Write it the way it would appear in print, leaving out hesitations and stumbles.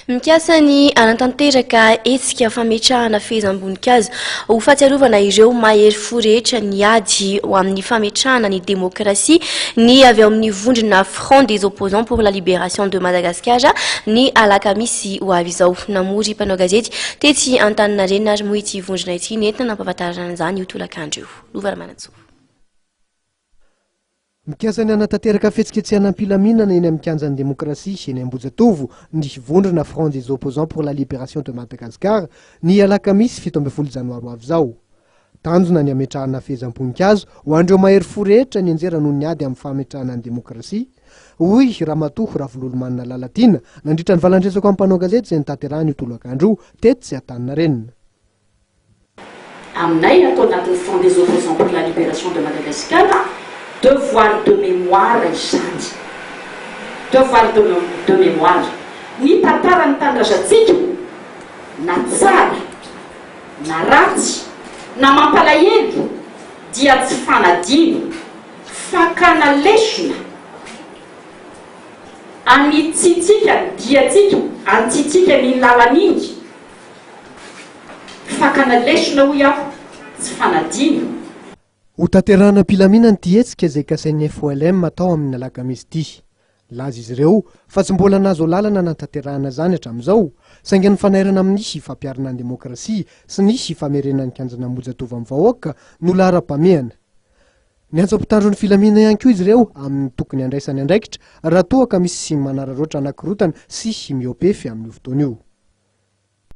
Mikasa ny anatanteraka hetsika fametrahana fehezam-boninkazo ho fahatsiarovana ireo mahery fo rehetra ny ady ho amin'ny fametrahana ny démocratie ny avy ao amin'ny vondrona Front des opposants pour la libération de Madagascar ny alakamisy ho avy izao. Namory mpanao gazety tetsy Antaninarenina ary moa ity vondrona ity nentina nampahafantarana izany io tolakandro io. Lovara Manantsoa. Mikasa ny anatanteraka fetsiketsehana am-pilaminana eny amin'ny kianjan'ny démocratie eny Ambojatovo ny vondrona Front des opposants pour la libération de Madagascar ny alakamisy 17 janoary avy izao. Tanjona ny ametrahana fehezam-boninkazo ho andreo mahery fo rehetra ny anjera noho ny ady amin'ny fametrahana ny démocratie. Hoy Ramatoa Ravololomanina Lalatina nandritra ny valantresako amin'ny mpanao gazety izay nitanterahany io tolakandro tetsy sy Antaninarenina. Aminay atao anatin'ny Front des opposants pour la libération de Madagascar, devoir de mémoire izany. Devoir de mémoire. Ny tantara ny tandrazatsika na tsara na ratsy na mampalahelo dia tsy fanadino fakana lesona anitsitsika diatsika antsitsika ny lalan'ingy fakana lesona ho iaho tsy fanadino. Ho tanterahana am-pilaminana ty hetsika izay kasain'ny FOLM atao amin'ny alakamisy ity. Laza izy ireo fa tsy mbola nazo lalana natanterahana zany hatramin'izao saingy ny fanairana amin'nisy fampiarana ny démocratie sy nisy famerenan'ny kianjana Ambojatovo amin'ny vahoaka no lara-pamehana. Ny antso-pitandro ny filaminana ihany koa izy ireo amin'ny tokony andraisany andraikitra raha toa ka misy manararoatra anakirotana sy miopefy amin'ny fotoana io.